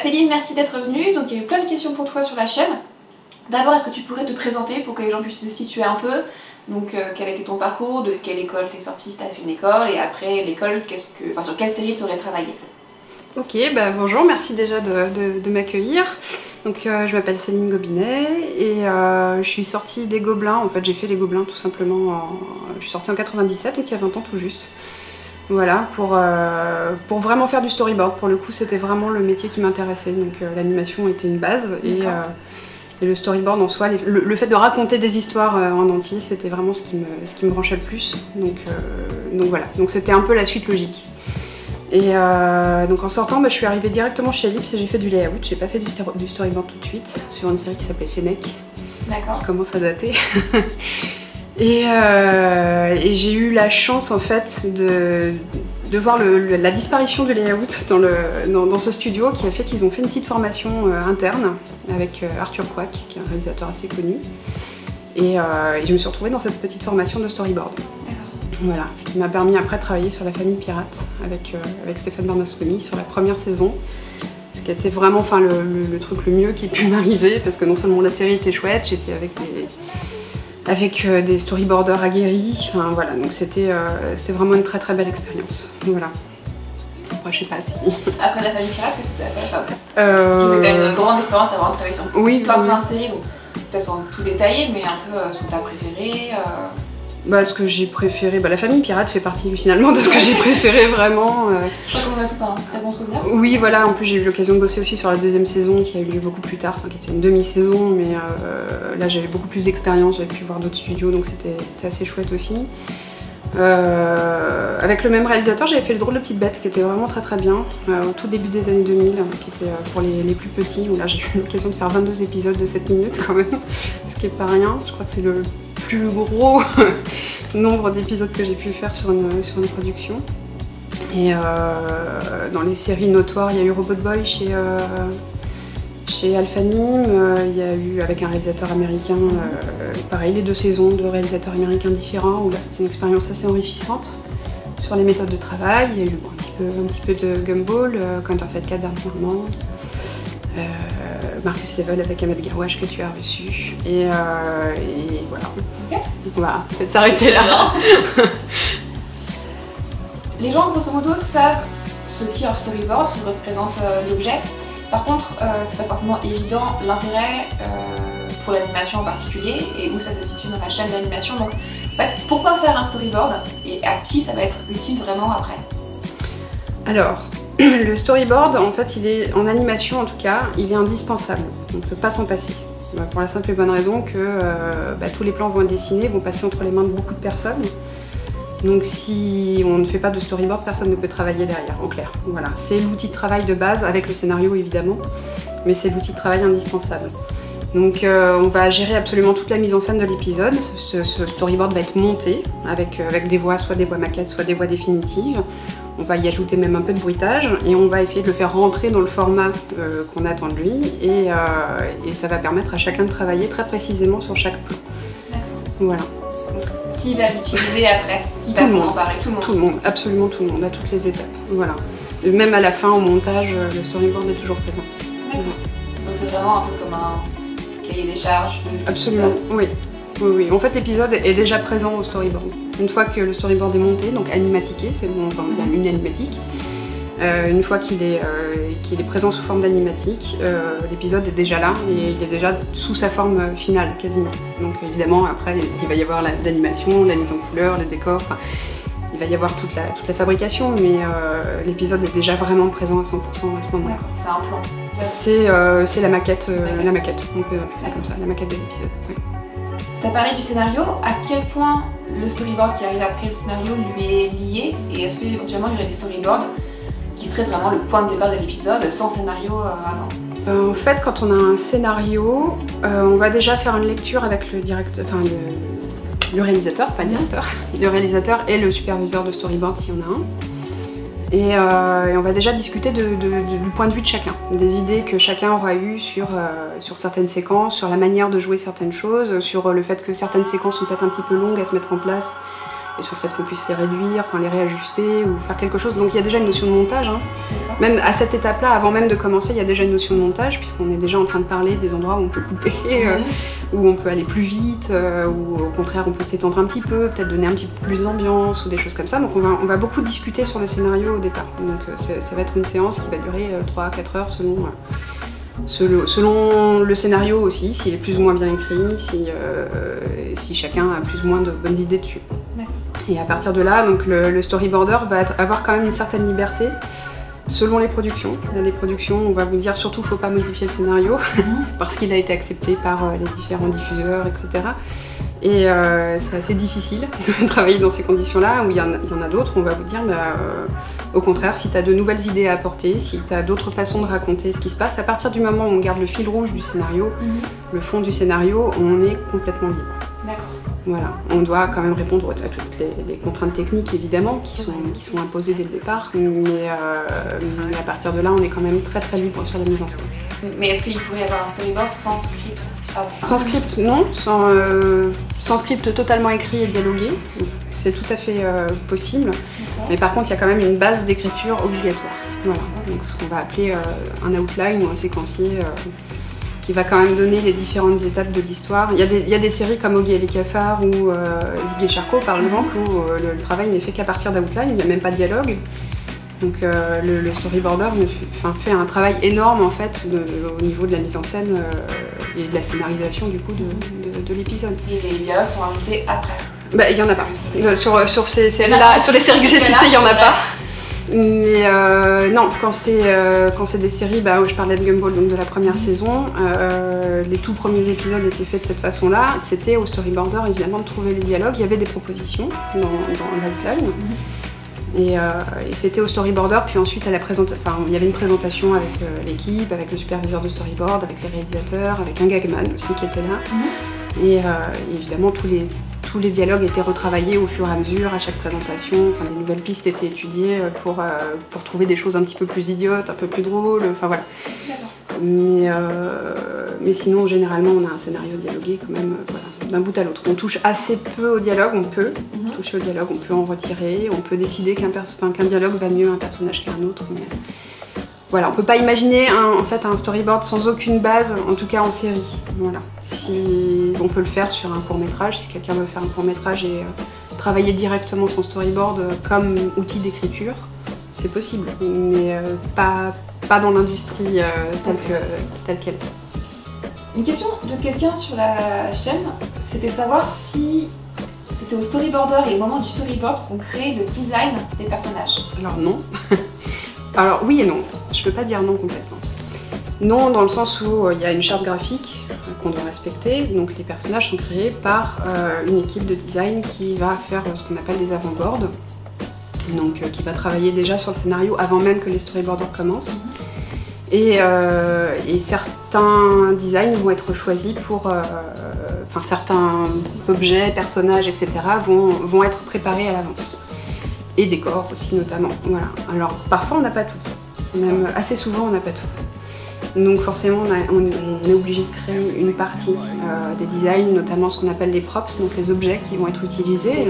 Céline, merci d'être venue. Donc il y a eu plein de questions pour toi sur la chaîne. D'abord, est-ce que tu pourrais te présenter pour que les gens puissent se situer un peu? Donc quel était ton parcours, de quelle école t'es sortie si t'as fait une école, et après l'école, sur quelle série tu aurais travaillé? Ok, bonjour, merci déjà de m'accueillir. Donc je m'appelle Céline Gobinet et je suis sortie des Gobelins. En fait, j'ai fait les Gobelins tout simplement. Je suis sortie en 97, donc il y a 20 ans tout juste. Voilà, pour vraiment faire du storyboard. Pour le coup, c'était vraiment le métier qui m'intéressait. Donc l'animation était une base et le storyboard en soi, le fait de raconter des histoires en entier, c'était vraiment ce qui me branchait le plus. Donc voilà, donc c'était un peu la suite logique. Et donc en sortant, je suis arrivée directement chez Ellipse et j'ai fait du layout. J'ai pas fait du storyboard tout de suite sur une série qui s'appelait Fennec, qui commence à dater. Et j'ai eu la chance en fait de voir la disparition du layout dans ce studio, qui a fait qu'ils ont fait une petite formation interne avec Arthur Quack, qui est un réalisateur assez connu. Et je me suis retrouvée dans cette petite formation de storyboard. Voilà, ce qui m'a permis après de travailler sur La Famille Pirate avec Stéphane Bernasconi sur la première saison. Ce qui a été vraiment le truc le mieux qui ait pu m'arriver, parce que non seulement la série était chouette, j'étais avec des storyboarders aguerris, enfin voilà, donc c'était vraiment une très très belle expérience. Voilà. Après, je sais pas si... Après La Famille Pirate, qu'est-ce que tu as fait après? Je sais que tu as une grande expérience à avoir travaillé sur plein de séries, donc peut-être sans tout détailler, mais un peu ce que tu as préféré. Ce que j'ai préféré, La Famille Pirate fait partie finalement de ce que j'ai préféré vraiment. Je crois qu'on a tous un très bon souvenir. Oui, voilà, en plus j'ai eu l'occasion de bosser aussi sur la deuxième saison qui a eu lieu beaucoup plus tard, qui était une demi-saison, mais là j'avais beaucoup plus d'expérience, j'avais pu voir d'autres studios, donc c'était assez chouette aussi. Avec le même réalisateur, j'avais fait Le Drôle de Petite Bête, qui était vraiment très très bien, au tout début des années 2000, qui était pour les plus petits, où là j'ai eu l'occasion de faire 22 épisodes de 7 minutes quand même, ce qui est pas rien. Je crois que c'est le plus gros nombre d'épisodes que j'ai pu faire sur une production. Et dans les séries notoires, il y a eu Robot Boy chez Alphanim, il y a eu avec un réalisateur américain, pareil, les 2 saisons de réalisateurs américains différents, où là c'était une expérience assez enrichissante sur les méthodes de travail. Il y a eu un petit peu de Gumball, Counterfeit Cat dernièrement, Marcus Level avec Ahmed Garouache que tu as reçu, et voilà. Okay. On va peut-être s'arrêter là. Les gens grosso modo savent ce qu'est un storyboard, ce que représente l'objet. Par contre, c'est pas forcément évident l'intérêt pour l'animation en particulier et où ça se situe dans la chaîne d'animation. Donc, en fait, pourquoi faire un storyboard et à qui ça va être utile vraiment après? Alors, le storyboard, en fait, il est en animation en tout cas, il est indispensable. On ne peut pas s'en passer. Pour la simple et bonne raison que tous les plans vont être dessinés, vont passer entre les mains de beaucoup de personnes. Donc si on ne fait pas de storyboard, personne ne peut travailler derrière, en clair. Voilà, c'est l'outil de travail de base, avec le scénario évidemment, mais c'est l'outil de travail indispensable. Donc on va gérer absolument toute la mise en scène de l'épisode. Ce storyboard va être monté avec des voix, soit des voix maquettes, soit des voix définitives. On va y ajouter même un peu de bruitage et on va essayer de le faire rentrer dans le format qu'on attend de lui, et ça va permettre à chacun de travailler très précisément sur chaque plan. Voilà. Qui va l'utiliser après? Qui va s'en emparer? Tout le monde, absolument tout le monde, à toutes les étapes. Voilà. Et même à la fin, au montage, le storyboard est toujours présent. D'accord. Donc c'est vraiment un peu comme un cahier des charges? Absolument, oui. Oui. En fait, l'épisode est déjà présent au storyboard. Une fois que le storyboard est monté, donc animatiqué, c'est une animatique, une fois qu'il est présent sous forme d'animatique, l'épisode est déjà là et il est déjà sous sa forme finale, quasiment. Donc évidemment, après, il va y avoir l'animation, la mise en couleur, les décors, il va y avoir toute la fabrication, mais l'épisode est déjà vraiment présent à 100% à ce moment-là. D'accord, c'est un plan. C'est la maquette, on peut appeler ça comme ça, la maquette de l'épisode. Oui. Tu as parlé du scénario, à quel point le storyboard qui arrive après le scénario lui est lié, et est-ce qu'éventuellement il y aurait des storyboards qui seraient vraiment le point de départ de l'épisode sans scénario avant? En fait, quand on a un scénario, on va déjà faire une lecture avec le réalisateur, pas le directeur, le réalisateur et le superviseur de storyboard s'il y en a un. Et on va déjà discuter du point de vue de chacun, des idées que chacun aura eues sur certaines séquences, sur la manière de jouer certaines choses, sur le fait que certaines séquences sont peut-être un petit peu longues à se mettre en place et sur le fait qu'on puisse les réduire, enfin les réajuster ou faire quelque chose. Donc il y a déjà une notion de montage. Hein. Même à cette étape-là, avant même de commencer, il y a déjà une notion de montage, puisqu'on est déjà en train de parler des endroits où on peut couper, où on peut aller plus vite, ou au contraire on peut s'étendre un petit peu, peut-être donner un petit peu plus d'ambiance ou des choses comme ça. Donc on va beaucoup discuter sur le scénario au départ. Donc ça va être une séance qui va durer 3-4 heures selon le scénario aussi, s'il est plus ou moins bien écrit, si chacun a plus ou moins de bonnes idées dessus. Et à partir de là, donc le storyboarder va avoir quand même une certaine liberté selon les productions. Il y a des productions où on va vous dire surtout faut pas modifier le scénario parce qu'il a été accepté par les différents diffuseurs, etc. Et c'est assez difficile de travailler dans ces conditions-là, où il y en a d'autres où on va vous dire au contraire, si tu as de nouvelles idées à apporter, si tu as d'autres façons de raconter ce qui se passe, à partir du moment où on garde le fil rouge du scénario, le fond du scénario, on est complètement libre. D'accord. Voilà, on doit quand même répondre à toutes les contraintes techniques évidemment qui sont imposées dès le départ, mais à partir de là on est quand même très très libre sur la mise en scène. Mais est-ce qu'il pourrait y avoir un storyboard sans script? Sans script, non, sans script totalement écrit et dialogué, c'est tout à fait possible, mais par contre il y a quand même une base d'écriture obligatoire. Voilà, donc ce qu'on va appeler un outline ou un séquencier qui va quand même donner les différentes étapes de l'histoire. Il y a des séries comme Oggy et les cafards ou Ziggy et Charcot par exemple, où le travail n'est fait qu'à partir d'outline, il n'y a même pas de dialogue. Donc le storyboarder fait un travail énorme en fait au niveau de la mise en scène et de la scénarisation du coup de l'épisode. Et les dialogues sont rajoutés après? Bah il y en a pas. Sur ces séries-là, sur les séries que j'ai citées, il y en a pas. Mais non, quand c'est des séries, où je parlais de Gumball, donc de la première saison, les tout premiers épisodes étaient faits de cette façon-là. C'était au storyboarder évidemment de trouver les dialogues. Il y avait des propositions dans l'outline. Et c'était au storyboarder, puis ensuite il y avait une présentation avec l'équipe, avec le superviseur de storyboard, avec les réalisateurs, avec un gagman aussi qui était là. Et évidemment tous les dialogues étaient retravaillés au fur et à mesure, à chaque présentation, des nouvelles pistes étaient étudiées pour trouver des choses un petit peu plus idiotes, un peu plus drôles, enfin voilà. Mais sinon, généralement, on a un scénario dialogué quand même, d'un bout à l'autre. On touche assez peu au dialogue, on peut toucher au dialogue, on peut en retirer, on peut décider qu'un dialogue va mieux à un personnage qu'à un autre. Mais voilà, on peut pas imaginer un storyboard sans aucune base, en tout cas en série. Voilà. Si on peut le faire sur un court-métrage, si quelqu'un veut faire un court-métrage et travailler directement son storyboard comme outil d'écriture, c'est possible, mais pas dans l'industrie telle qu'elle. Une question de quelqu'un sur la chaîne, c'était savoir si c'était au storyboarder et au moment du storyboard qu'on crée le design des personnages. Alors non. Alors oui et non. Je peux pas dire non complètement. Non, dans le sens où il y a une charte graphique qu'on doit respecter, donc les personnages sont créés par une équipe de design qui va faire ce qu'on appelle des avant-boards, donc qui va travailler déjà sur le scénario avant même que les storyboarders commencent. Et certains designs vont être choisis pour... certains objets, personnages, etc. vont être préparés à l'avance. Et décors aussi notamment. Voilà. Alors parfois on n'a pas tout. Même assez souvent on n'a pas tout. Donc forcément on est obligé de créer une partie des designs, notamment ce qu'on appelle les props, donc les objets qui vont être utilisés,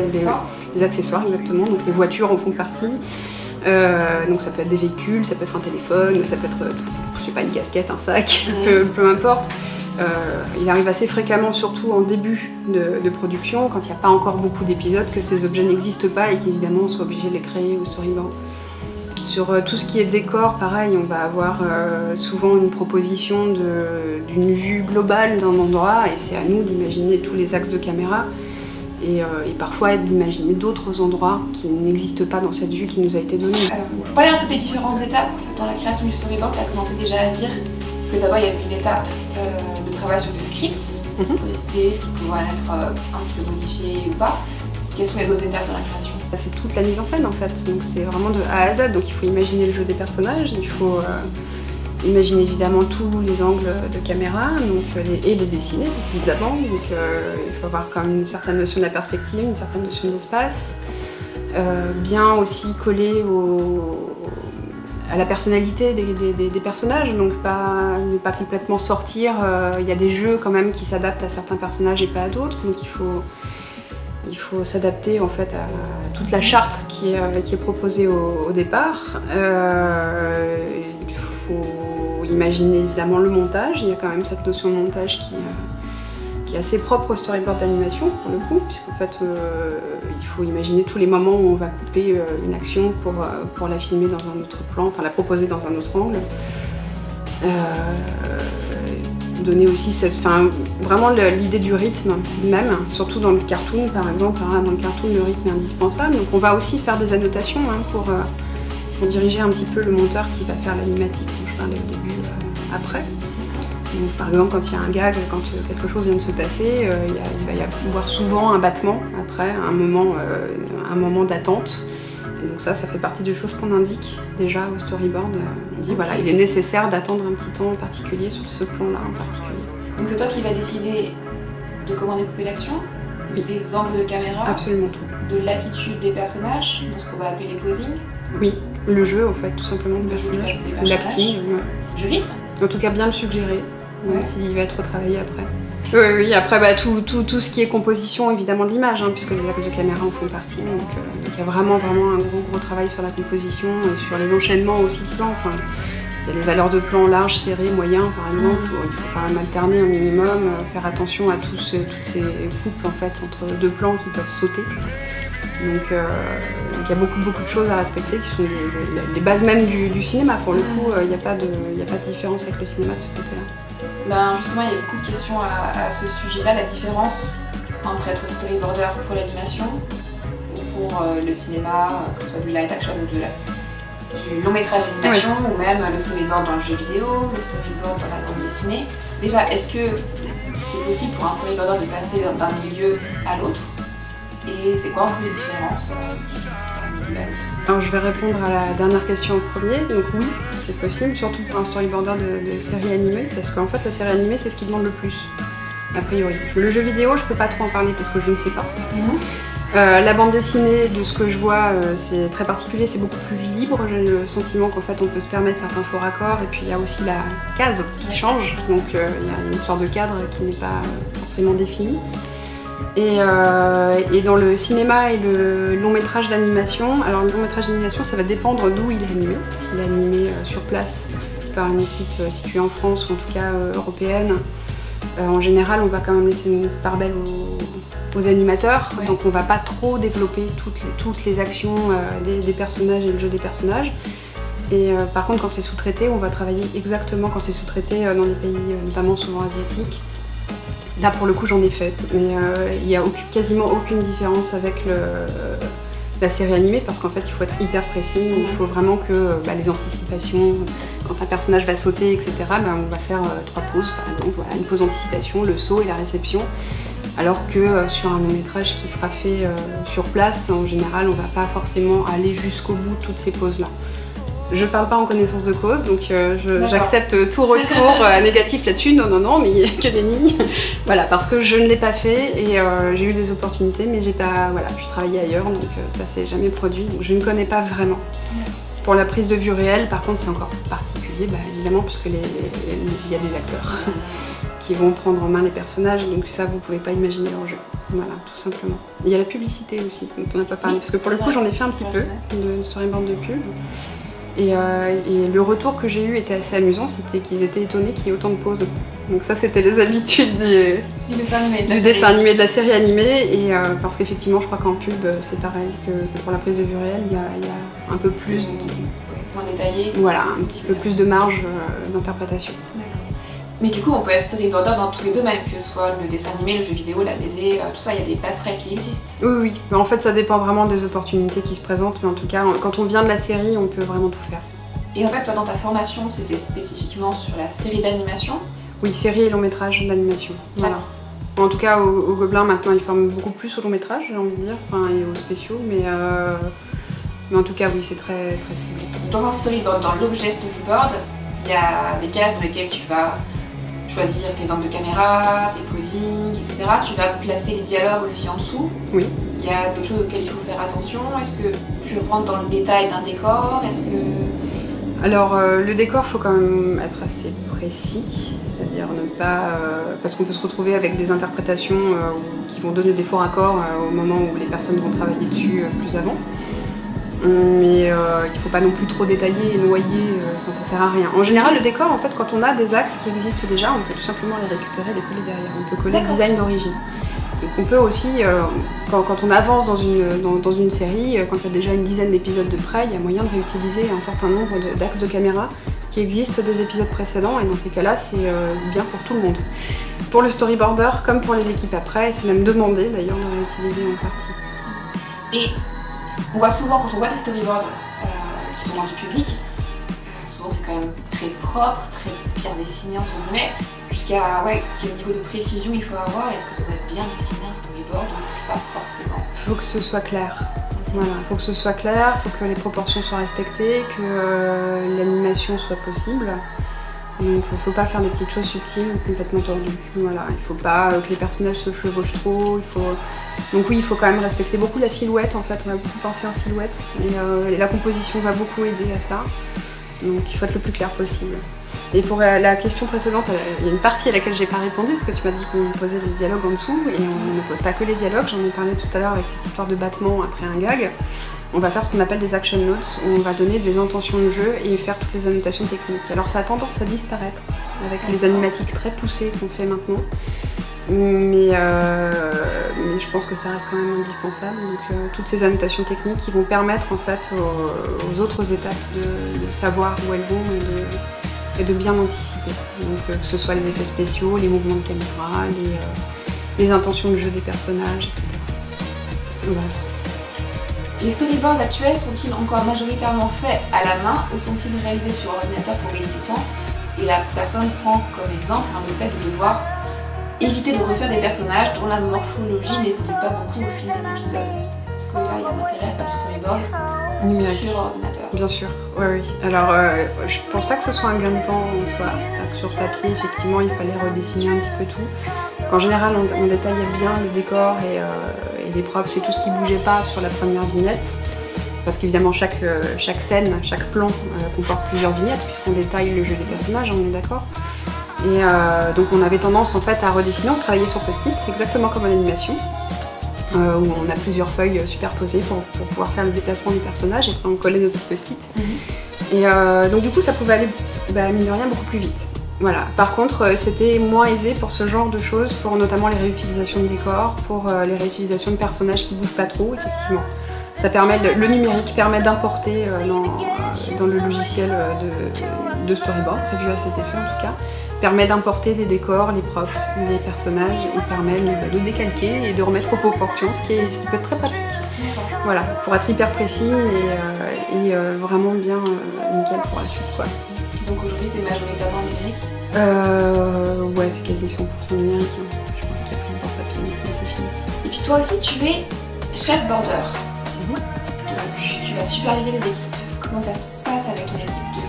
les accessoires exactement, donc les voitures en font partie. Donc ça peut être des véhicules, ça peut être un téléphone, ça peut être, je sais pas, une casquette, un sac, peu importe. Il arrive assez fréquemment, surtout en début de production, quand il n'y a pas encore beaucoup d'épisodes, que ces objets n'existent pas et qu'évidemment on soit obligé de les créer au storyboard. Sur tout ce qui est décor, pareil, on va avoir souvent une proposition d'une vue globale d'un endroit et c'est à nous d'imaginer tous les axes de caméra et parfois d'imaginer d'autres endroits qui n'existent pas dans cette vue qui nous a été donnée. Pour parler un peu des différentes étapes dans la création du storyboard, tu as commencé déjà à dire que d'abord il y avait une étape de travail sur le script, pour expliquer ce qui pourrait être un petit peu modifié ou pas. Quelles sont les autres étapes dans la création? C'est toute la mise en scène en fait, donc c'est vraiment de A à Z, donc il faut imaginer le jeu des personnages, il faut imaginer évidemment tous les angles de caméra, et les dessiner évidemment, donc il faut avoir quand même une certaine notion de la perspective, une certaine notion de l'espace, bien aussi coller à la personnalité des personnages, donc ne pas complètement sortir. Il y a des jeux quand même qui s'adaptent à certains personnages et pas à d'autres, donc il faut Il faut s'adapter en fait à toute la charte qui est proposée au départ. Il faut imaginer évidemment le montage. Il y a quand même cette notion de montage qui est assez propre au storyboard d'animation pour le coup, puisqu'en fait il faut imaginer tous les moments où on va couper une action pour la filmer dans un autre plan, enfin la proposer dans un autre angle. Donner aussi vraiment l'idée du rythme même, surtout dans le cartoon par exemple. Dans le cartoon, le rythme est indispensable, donc on va aussi faire des annotations pour diriger un petit peu le monteur qui va faire l'animatique dont je parlais au début après. Donc, par exemple, quand il y a un gag, quand quelque chose vient de se passer, il va y avoir souvent un battement après, un moment d'attente. Et donc ça fait partie des choses qu'on indique déjà au storyboard. On dit voilà, il est nécessaire d'attendre un petit temps en particulier sur ce plan-là en particulier. Donc c'est toi qui vas décider de comment découper l'action, oui. Des angles de caméra, absolument tout. De l'attitude des personnages, dans ce qu'on va appeler les posings. Oui, le jeu en fait, tout simplement des personnages, l'acting. Du rythme. En tout cas bien le suggérer, même s'il va être retravaillé après. Oui, après tout ce qui est composition évidemment de l'image, puisque les axes de caméra en font partie, donc il y a vraiment un gros travail sur la composition et sur les enchaînements aussi de plans. Enfin, il y a des valeurs de plans larges, serrés, moyens par exemple, où il faut quand même alterner un minimum, faire attention à toutes ces couples en fait entre deux plans qui peuvent sauter. Donc il y a beaucoup de choses à respecter qui sont les bases même du cinéma. Pour le coup, il n'y a pas de différence avec le cinéma de ce côté-là. Ben justement, il y a beaucoup de questions à ce sujet-là, la différence entre être storyboarder pour l'animation ou pour le cinéma, que ce soit du live action ou du long métrage d'animation, ou même le storyboard dans le jeu vidéo, le storyboard dans la bande dessinée. Déjà, est-ce que c'est possible pour un storyboarder de passer d'un milieu à l'autre? Et c'est quoi un peu les différences d'un milieu à l'autre? Alors je vais répondre à la dernière question en premier. Donc oui, c'est possible, surtout pour un storyboarder de série animée, parce qu'en fait la série animée c'est ce qui demande le plus, a priori. Le jeu vidéo, je peux pas trop en parler parce que je ne sais pas. La bande dessinée, de ce que je vois, c'est très particulier, c'est beaucoup plus libre. J'ai le sentiment qu'en fait on peut se permettre certains faux raccords, et puis il y a aussi la case qui change, donc il y a une histoire de cadre qui n'est pas forcément définie. Et dans le cinéma et le long métrage d'animation, alors le long métrage d'animation ça va dépendre d'où il est animé. S'il est animé sur place par une équipe située en France ou en tout cas européenne, en général on va quand même laisser une part belle aux animateurs, donc on va pas trop développer toutes les actions des personnages et le jeu des personnages. Et par contre quand c'est sous-traité, on va travailler exactement quand c'est sous-traité dans des pays notamment souvent asiatiques. Là pour le coup j'en ai fait, mais il n'y a quasiment aucune différence avec la série animée, parce qu'en fait il faut être hyper précis, il faut vraiment que les anticipations, quand un personnage va sauter, etc., on va faire 3 pauses par exemple, voilà, une pause d'anticipation, le saut et la réception, alors que sur un long métrage qui sera fait sur place, en général on va pas forcément aller jusqu'au bout de toutes ces pauses là. Je parle pas en connaissance de cause, donc j'accepte tout retour négatif là-dessus. Non, mais que nenni. Voilà, parce que je ne l'ai pas fait et j'ai eu des opportunités, mais j'ai pas, voilà, je travaillais ailleurs, donc ça s'est jamais produit, donc je ne connais pas vraiment. Pour la prise de vue réelle, par contre, c'est encore particulier, évidemment, puisque il y a des acteurs qui vont prendre en main les personnages, donc ça, vous pouvez pas imaginer leur jeu. Voilà, tout simplement. Il y a la publicité aussi, dont on n'a pas parlé, parce que pour le coup, j'en ai fait un petit peu, une storyboard de pub. Et le retour que j'ai eu était assez amusant, c'était qu'ils étaient étonnés qu'il y ait autant de pauses. Donc ça c'était les habitudes du dessin animé de la série animée, et parce qu'effectivement je crois qu'en pub c'est pareil que pour la prise de vue réelle, il y a un peu plus moins détaillé. Voilà, un petit peu plus de marge d'interprétation. Mais du coup, on peut être storyboarder dans tous les domaines, que ce soit le dessin animé, le jeu vidéo, la BD, tout ça, il y a des passerelles qui existent. Oui, mais en fait ça dépend vraiment des opportunités qui se présentent, mais en tout cas, quand on vient de la série, on peut vraiment tout faire. Et en fait, toi, dans ta formation, c'était spécifiquement sur la série d'animation? Oui, série et long métrage d'animation. Voilà. En tout cas, au Gobelin, maintenant, ils forment beaucoup plus au long métrage, j'ai envie de dire, et aux spéciaux, mais en tout cas, oui, c'est très, très ciblé. Dans un storyboard, dans l'objet storyboard, il y a des cases dans lesquelles tu vas choisir tes angles de caméra, tes posings, etc. Tu vas placer les dialogues aussi en dessous. Oui. Il y a d'autres choses auxquelles il faut faire attention. Est-ce que tu rentres dans le détail d'un décor? Est-ce que Alors le décor, faut quand même être assez précis, c'est-à-dire ne pas... parce qu'on peut se retrouver avec des interprétations qui vont donner des faux raccords au moment où les personnes vont travailler dessus plus avant. Mais il ne faut pas non plus trop détailler et noyer, ça sert à rien. En général, le décor, en fait, quand on a des axes qui existent déjà, on peut tout simplement les récupérer et les coller derrière. On peut coller le design d'origine. Donc on peut aussi, quand on avance dans une série, quand il y a déjà une dizaine d'épisodes de près, il y a moyen de réutiliser un certain nombre d'axes de caméra qui existent des épisodes précédents, et dans ces cas-là, c'est bien pour tout le monde. Pour le storyboarder, comme pour les équipes après, c'est même demandé d'ailleurs de réutiliser en partie. Et on voit souvent, quand on voit des storyboards qui sont dans du public, souvent c'est quand même très propre, très bien dessiné entre guillemets, jusqu'à quel niveau de précision il faut avoir, est-ce que ça doit être bien dessiné un storyboard ou pas forcément? Faut que ce soit clair. Voilà, faut que ce soit clair, faut que les proportions soient respectées, que l'animation soit possible. Donc il faut pas faire des petites choses subtiles ou complètement tordues. Voilà, il faut pas que les personnages se chevauchent trop. Donc oui, il faut quand même respecter beaucoup la silhouette en fait, on va beaucoup penser en silhouette. Et la composition va beaucoup aider à ça. Donc il faut être le plus clair possible. Et pour la question précédente, il y a une partie à laquelle j'ai pas répondu, parce que tu m'as dit qu'on posait les dialogues en dessous, et on ne pose pas que les dialogues, j'en ai parlé tout à l'heure avec cette histoire de battement après un gag. On va faire ce qu'on appelle des action notes, où on va donner des intentions de jeu et faire toutes les annotations techniques. Alors ça a tendance à disparaître avec les animatiques très poussées qu'on fait maintenant, mais je pense que ça reste quand même indispensable. Donc toutes ces annotations techniques qui vont permettre en fait aux autres étapes de savoir où elles vont et de bien anticiper. Donc que ce soit les effets spéciaux, les mouvements de caméra, les intentions de jeu des personnages, etc. Voilà. Les storyboards actuels sont-ils encore majoritairement faits à la main ou sont-ils réalisés sur ordinateur pour gagner du temps? Et la personne prend comme exemple le fait de devoir éviter de refaire des personnages dont la morphologie n'évolue pas beaucoup au fil des épisodes. Est-ce que là il y a un intérêt à faire du storyboard numérique sur ordinateur? Bien sûr, oui. Alors je pense pas que ce soit un gain de temps en soi. C'est-à-dire que sur papier, effectivement, il fallait redessiner un petit peu tout. En général, on détaillait bien le décor et les props et tout ce qui bougeait pas sur la première vignette. Parce qu'évidemment, chaque scène, chaque plan comporte plusieurs vignettes, puisqu'on détaille le jeu des personnages, on est d'accord. Et donc on avait tendance en fait à redessiner, on travaillait sur post-it, c'est exactement comme en animation, où on a plusieurs feuilles superposées pour pouvoir faire le déplacement du personnage, et après on collait nos petits post-it. Et donc du coup ça pouvait aller, mine de rien, beaucoup plus vite. Voilà. Par contre, c'était moins aisé pour ce genre de choses, pour notamment les réutilisations de décors, pour les réutilisations de personnages qui bougent pas trop, effectivement. Ça permet, le numérique permet d'importer dans le logiciel de storyboard, prévu à cet effet en tout cas, permet d'importer les décors, les props, les personnages, et permet de décalquer et de remettre aux proportions, ce qui peut être très pratique. Voilà, pour être hyper précis et vraiment bien nickel pour la suite, quoi. Donc aujourd'hui c'est majoritairement numérique? Ouais, c'est quasi 100% numérique. Hein. Je pense qu'il y a plus de papier, mais c'est fini. Et puis toi aussi tu es chef border. Tu vas superviser les équipes. Comment ça se passe avec ton équipe de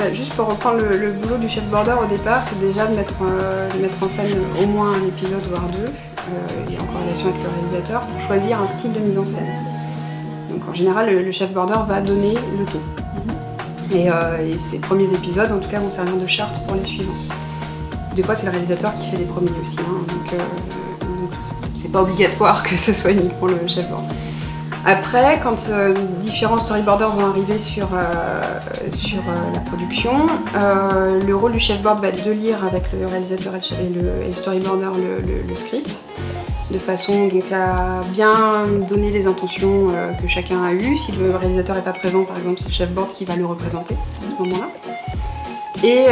storyboarder? Juste pour reprendre le boulot du chef border au départ, c'est déjà de mettre en scène au moins un épisode, voire deux, et en corrélation avec le réalisateur, pour choisir un style de mise en scène. Donc en général, le chef border va donner le ton. Et ces premiers épisodes, en tout cas, vont servir de charte pour les suivants. Des fois, c'est le réalisateur qui fait les premiers aussi, hein, donc c'est pas obligatoire que ce soit uniquement le chef border. Après, quand différents storyboarders vont arriver sur la production, le rôle du chef board va être de lire avec le réalisateur et le storyboarder le script, de façon donc à bien donner les intentions que chacun a eues. Si le réalisateur n'est pas présent, par exemple, c'est le chef board qui va le représenter à ce moment-là. Et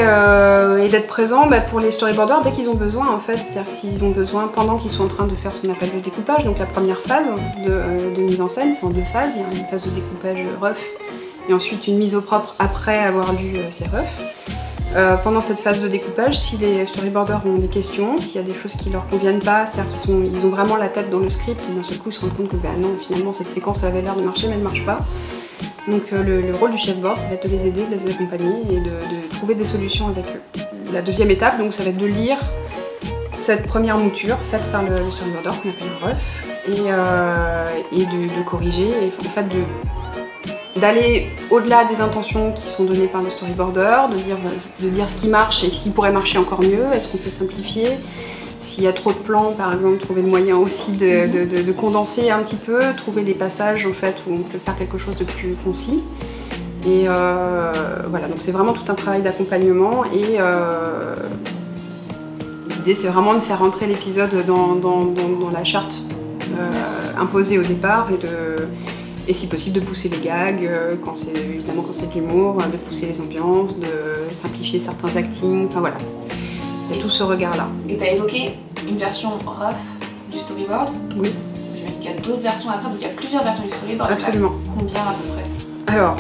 d'être présent pour les storyboarders dès qu'ils ont besoin, en fait, c'est-à-dire s'ils ont besoin pendant qu'ils sont en train de faire ce qu'on appelle le découpage. Donc la première phase de mise en scène, c'est en deux phases. Il y a une phase de découpage rough et ensuite une mise au propre après avoir lu ces roughs. Pendant cette phase de découpage, si les storyboarders ont des questions, s'il y a des choses qui leur conviennent pas, c'est-à-dire qu'ils ont vraiment la tête dans le script et d'un seul coup ils se rendent compte que non, finalement cette séquence avait l'air de marcher mais elle ne marche pas. Donc le rôle du chef board, ça va être de les aider, de les accompagner et de trouver des solutions avec eux. La deuxième étape, donc, ça va être de lire cette première mouture faite par le storyboarder qu'on appelle un rough et de corriger et en fait d'aller au-delà des intentions qui sont données par le storyboarder, de dire ce qui marche et ce qui pourrait marcher encore mieux, est-ce qu'on peut simplifier. S'il y a trop de plans, par exemple, trouver le moyen aussi de condenser un petit peu, trouver les passages en fait, où on peut faire quelque chose de plus concis. Et voilà, donc c'est vraiment tout un travail d'accompagnement et l'idée c'est vraiment de faire entrer l'épisode dans la charte imposée au départ et si possible de pousser les gags, évidemment quand c'est de l'humour, de pousser les ambiances, de simplifier certains actings, enfin voilà. Il y a tout ce regard-là. Et tu as évoqué une version rough du storyboard. Oui. J'imagine qu'il y a d'autres versions après, donc il y a plusieurs versions du storyboard. Absolument. Combien à peu près? Alors,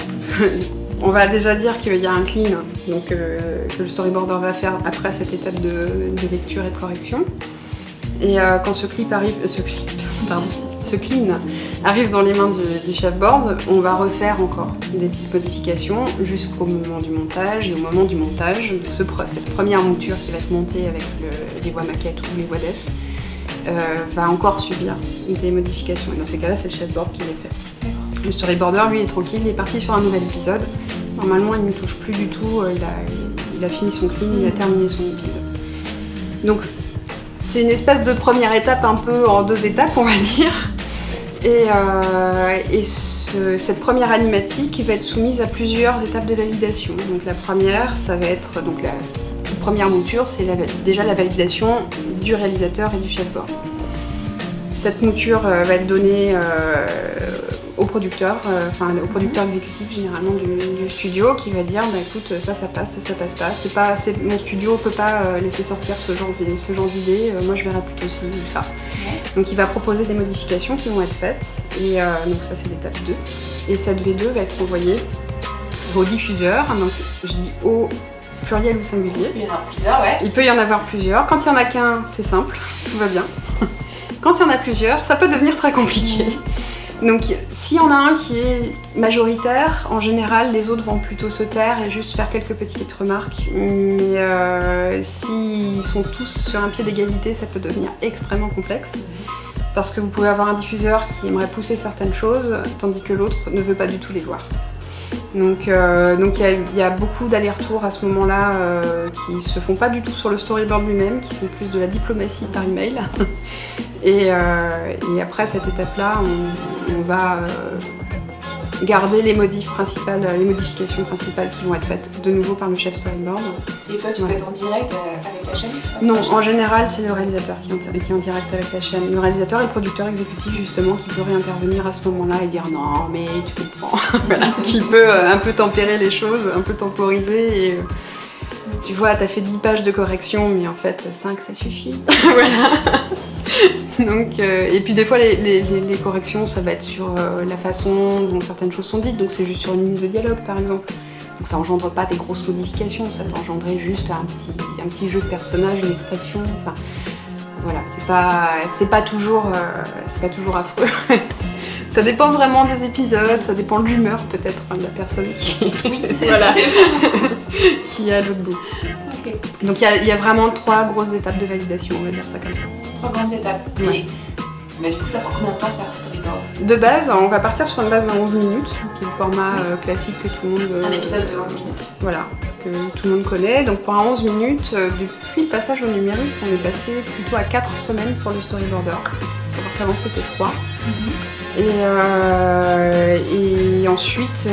on va déjà dire qu'il y a un clean donc, que le storyboarder va faire après cette étape de lecture et de correction. Et quand ce clean arrive dans les mains du chefboard, on va refaire encore des petites modifications jusqu'au moment du montage. Et au moment du montage, cette première mouture qui va être montée avec les voix maquettes ou les voix def va encore subir des modifications. Et dans ces cas-là, c'est le chefboard qui les fait. Le storyboarder, lui, est tranquille, il est parti sur un nouvel épisode. Normalement, il ne touche plus du tout, il a fini son clean, il a terminé son épisode. Donc, c'est une espèce de première étape un peu en 2 étapes, on va dire. Et cette première animatique va être soumise à plusieurs étapes de validation. Donc la première, ça va être donc la première mouture, c'est déjà la validation du réalisateur et du chefboard. Cette mouture va être donnée au producteur, au producteur exécutif généralement du studio, qui va dire bah écoute ça passe, ça passe pas. Mon studio peut pas laisser sortir ce genre d'idée, moi je verrais plutôt ci ou ça. Donc il va proposer des modifications qui vont être faites, et donc ça c'est l'étape 2. Et cette V2 va être envoyée au diffuseur, donc je dis au pluriel ou singulier. Il y en a plusieurs, ouais. Il peut y en avoir plusieurs. Quand il y en a qu'un, c'est simple, tout va bien. Quand il y en a plusieurs, ça peut devenir très compliqué. Donc s'il y en a un qui est majoritaire, en général les autres vont plutôt se taire et juste faire quelques petites remarques. Mais s'ils sont tous sur un pied d'égalité, ça peut devenir extrêmement complexe. Parce que vous pouvez avoir un diffuseur qui aimerait pousser certaines choses, tandis que l'autre ne veut pas du tout les voir. Donc il y a beaucoup d'allers-retours à ce moment-là qui se font pas du tout sur le storyboard lui-même, qui sont plus de la diplomatie par email. Et après cette étape-là, on va garder les modifications principales qui vont être faites de nouveau par le chef storyboard. Et toi, tu peux être en direct avec la chaîne? Non, en général, c'est le réalisateur qui est en direct avec la chaîne. Le réalisateur et le producteur exécutif, justement, qui peut réintervenir à ce moment-là et dire non, mais tu comprends. Voilà, qui peut un peu tempérer les choses, un peu temporiser. Et, tu vois, t'as fait 10 pages de correction, mais en fait, 5, ça suffit. Voilà. Donc, et puis des fois les corrections ça va être sur la façon dont certaines choses sont dites, donc c'est juste sur une ligne de dialogue par exemple. Donc ça engendre pas des grosses modifications, ça peut engendrer juste un petit jeu de personnage, une expression, enfin voilà, c'est pas toujours affreux. Ça dépend vraiment des épisodes, ça dépend de l'humeur peut-être de la personne qui est à l'autre bout. Okay. Donc il y a vraiment 3 grosses étapes de validation, on va dire ça comme ça. 3 grandes étapes. Ouais. Mais du coup, ça prend combien de temps de faire un storyboard? De base, on va partir sur une base d'un 11 minutes, qui est le format classique que tout le monde... un épisode de 11 minutes. Voilà, que tout le monde connaît. Donc pour un 11 minutes, depuis le passage au numérique, on est passé plutôt à 4 semaines pour le storyboarder. Il faut savoir qu'avant c'était 3. Et ensuite,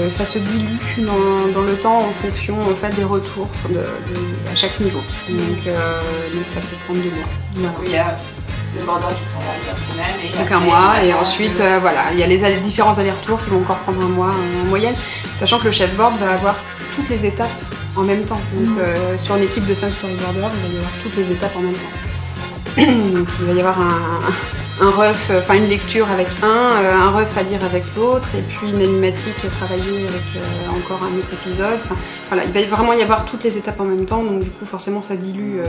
ça se dilue dans le temps en fonction en fait, des retours à chaque niveau. Donc ça peut prendre 2 mois. Parce qu'il y a le border qui travaille 4 semaines. Et donc un mois, et ensuite, voilà, il y a les différents allers-retours qui vont encore prendre 1 mois en moyenne, sachant que le chefboard va avoir toutes les étapes en même temps. Donc sur une équipe de 5 storyboarders, il va y avoir toutes les étapes en même temps. Donc il va y avoir un ref, enfin une lecture avec un ref à lire avec l'autre, et puis une animatique à travailler avec encore un autre épisode. Enfin, voilà, il va vraiment y avoir toutes les étapes en même temps, donc du coup forcément ça dilue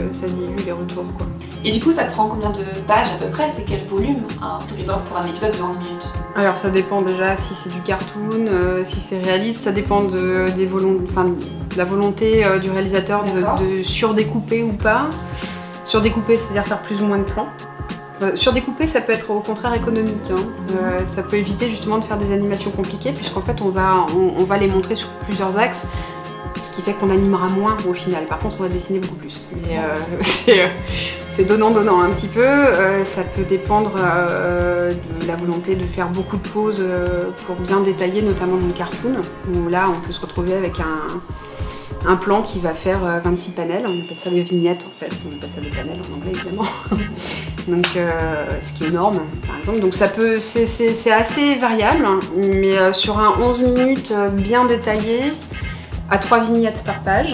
les retours, quoi. Et du coup ça prend combien de pages à peu près? C'est quel volume un storyboard pour un épisode de 11 minutes? Alors ça dépend déjà si c'est du cartoon, si c'est réaliste, ça dépend de la volonté du réalisateur de surdécouper ou pas. Surdécouper, c'est-à-dire faire plus ou moins de plans. Surdécouper, ça peut être au contraire économique. Ça peut éviter justement de faire des animations compliquées, puisqu'en fait on va les montrer sur plusieurs axes, ce qui fait qu'on animera moins au final. Par contre, on va dessiner beaucoup plus. Mais c'est donnant-donnant un petit peu. Ça peut dépendre de la volonté de faire beaucoup de pauses pour bien détailler, notamment dans le cartoon, où là on peut se retrouver avec un plan qui va faire 26 panels, on appelle ça des vignettes en fait, on appelle ça des panels en anglais évidemment. Donc ce qui est énorme par exemple, donc ça peut, c'est assez variable, hein, mais sur un 11 minutes bien détaillé, à 3 vignettes par page,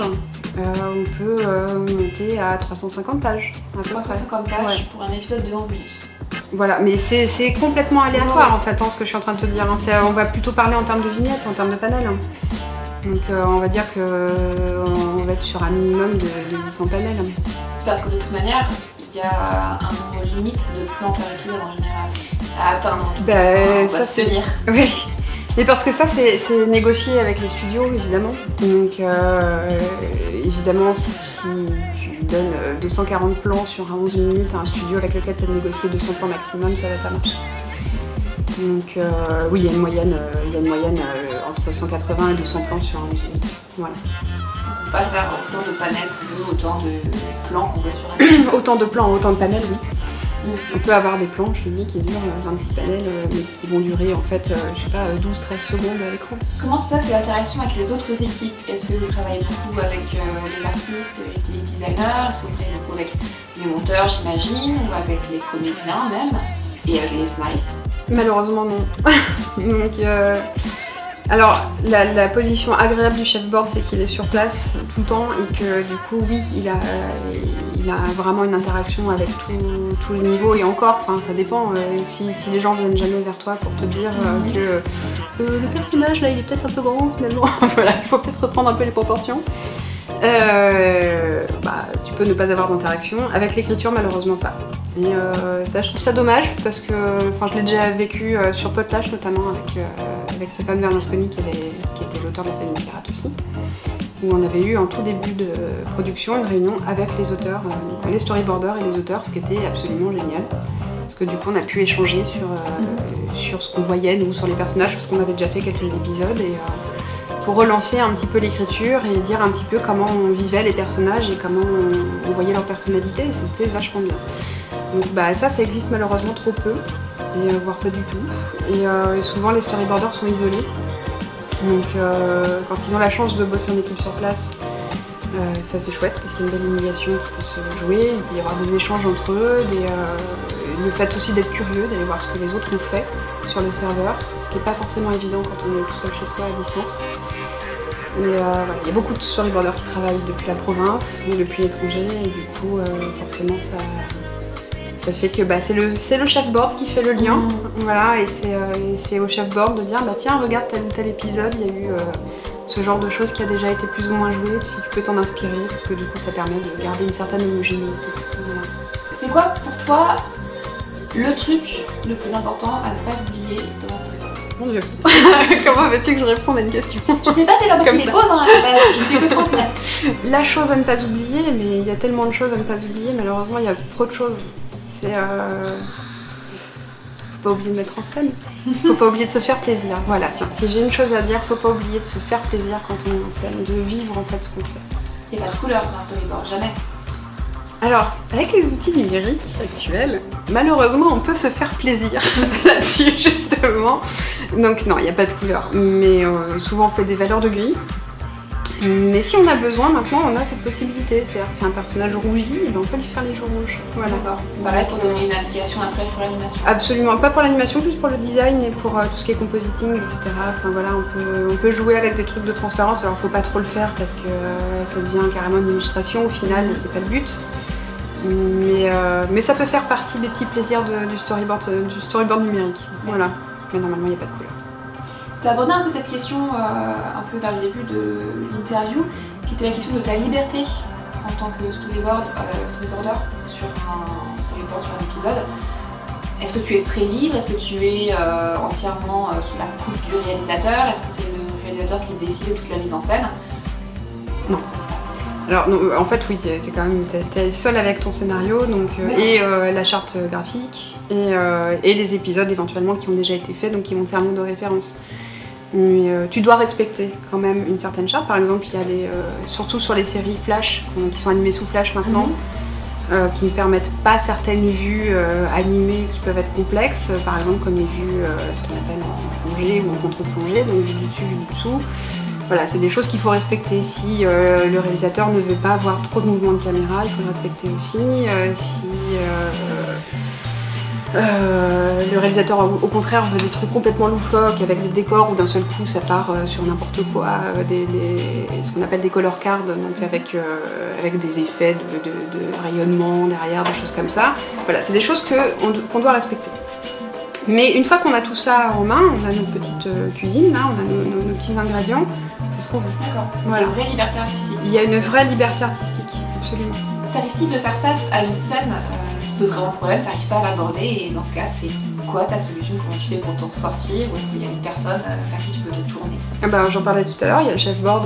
on peut monter à 350 pages. 350 pages ouais. Pour un épisode de 11 minutes. Voilà, mais c'est complètement aléatoire en fait, hein, ce que je suis en train de te dire. Hein. On va plutôt parler en termes de vignettes, en termes de panels. Hein. Donc on va dire qu'on va être sur un minimum de 800 panels. Parce que de toute manière, il y a un nombre limite de plans par épisode en général à atteindre. On va se tenir. Oui. Mais parce que ça, c'est négocié avec les studios, évidemment. Donc, évidemment, si tu donnes 240 plans sur un 11 minutes à un studio avec lequel tu as négocié 200 plans maximum, ça va pas marcher. Donc, oui, il y a une moyenne, entre 180 et 200 plans sur un 11 minutes. Voilà. On peut pas faire autant de panels que autant de plans qu'on voit sur un Autant de plans, autant de panels, oui. On peut avoir des plans, je te dis, qui durent 26 panels, mais qui vont durer en fait, je sais pas, 12-13 secondes à l'écran. Comment se passe l'interaction avec les autres équipes? Est-ce que vous travaillez beaucoup avec les artistes, les designers? Est-ce que vous travaillez beaucoup avec les monteurs, j'imagine, ou avec les comédiens même? Et avec les scénaristes? Malheureusement non. Donc, alors la position agréable du chef-board, c'est qu'il est sur place tout le temps et que du coup, oui, il a vraiment une interaction avec tous les niveaux et encore, enfin ça dépend, si les gens viennent jamais vers toi pour te dire que le personnage là il est peut-être un peu grand finalement, voilà, il faut peut-être reprendre un peu les proportions. Tu peux ne pas avoir d'interaction. Avec l'écriture, malheureusement pas. Et ça, je trouve ça dommage parce que je l'ai déjà vécu sur Potlatch notamment avec Stéphane Bernasconi qui était l'auteur de La Famille Pirate aussi, où on avait eu en tout début de production une réunion avec les auteurs, les storyboarders et les auteurs, ce qui était absolument génial. Parce que du coup on a pu échanger sur ce qu'on voyait nous, sur les personnages, parce qu'on avait déjà fait quelques épisodes et pour relancer un petit peu l'écriture et dire un petit peu comment on vivait les personnages et comment on voyait leur personnalité, c'était vachement bien. Donc ça existe malheureusement trop peu, et voire pas du tout. Et souvent les storyboarders sont isolés. Donc quand ils ont la chance de bosser en équipe sur place, ça c'est chouette parce qu'il y a une belle humiliation qui peut se jouer, il peut y avoir des échanges entre eux, le fait aussi d'être curieux, d'aller voir ce que les autres ont fait sur le serveur, ce qui n'est pas forcément évident quand on est tout seul chez soi à distance. Mais il y a beaucoup de storyboarders qui travaillent depuis la province ou depuis l'étranger et du coup forcément ça fait que c'est le chef-board qui fait le lien, voilà, et c'est au chef-board de dire tiens regarde tel ou tel épisode, il y a eu ce genre de choses qui a déjà été plus ou moins joué, si tu peux t'en inspirer, parce que du coup ça permet de garder une certaine homogénéité. Voilà. C'est quoi pour toi le truc le plus important à ne pas oublier dans un storyboard? Mon Dieu, comment veux-tu que je réponde à une question? Je sais pas, c'est pas moi qui les pose, hein, je fais que transmettre. La chose à ne pas oublier, mais il y a tellement de choses à ne pas oublier, malheureusement il y a trop de choses. Faut pas oublier de mettre en scène, faut pas oublier de se faire plaisir. Voilà, tiens, si j'ai une chose à dire, faut pas oublier de se faire plaisir quand on est en scène, de vivre en fait ce qu'on fait. Il n'y a pas de couleur dans un storyboard, jamais. Alors, avec les outils numériques actuels, malheureusement on peut se faire plaisir là-dessus justement. Donc non, il n'y a pas de couleur, mais souvent on fait des valeurs de gris. Mais si on a besoin, maintenant on a cette possibilité, c'est-à-dire que c'est un personnage rougi, et on peut lui faire les joues rouges. Voilà. D'accord. Pareil pour donner une indication après pour l'animation. Absolument, pas pour l'animation, plus pour le design et pour tout ce qui est compositing, etc. Enfin voilà, on peut jouer avec des trucs de transparence, alors faut pas trop le faire parce que ça devient carrément une illustration au final et c'est pas le but. Mais ça peut faire partie des petits plaisirs du storyboard numérique. Voilà, mais normalement il n'y a pas de couleur. Tu as abordé un peu cette question un peu vers le début de l'interview, qui était la question de ta liberté en tant que storyboarder sur un épisode. Est-ce que tu es très libre? Est-ce que tu es entièrement sous la coupe du réalisateur? Est-ce que c'est le réalisateur qui décide de toute la mise en scène? Non. Ça se passe. Alors en fait oui, c'est quand même t'es seul avec ton scénario donc, et la charte graphique et les épisodes éventuellement qui ont déjà été faits donc qui vont te servir de référence. Mais tu dois respecter quand même une certaine charte. Par exemple, il y a des, surtout sur les séries Flash qui sont animées sous Flash maintenant, qui ne permettent pas certaines vues animées qui peuvent être complexes, par exemple comme les vues ce qu'on appelle en plongée ou en contre-plongée, donc vue du dessus, vue du dessous. Voilà, c'est des choses qu'il faut respecter. Si le réalisateur ne veut pas avoir trop de mouvements de caméra, il faut le respecter aussi. Si le réalisateur au contraire veut des trucs complètement loufoques avec des décors où d'un seul coup ça part sur n'importe quoi, ce qu'on appelle des color cards, donc avec des effets de rayonnement derrière, des choses comme ça. Voilà, c'est des choses qu'on doit respecter. Mais une fois qu'on a tout ça en main, on a notre petite cuisine, là, on a nos petits ingrédients, on fait ce qu'on veut. D'accord. Voilà. Il y a une vraie liberté artistique. Il y a une vraie liberté artistique, absolument. T'arrives-t-il de faire face à une scène qui pose vraiment problème, t'arrives pas à l'aborder et dans ce cas, c'est quoi ta solution? Comment tu fais pour t'en sortir? Ou est-ce qu'il y a une personne vers qui tu peux te tourner? J'en parlais tout à l'heure, il y a le chef-board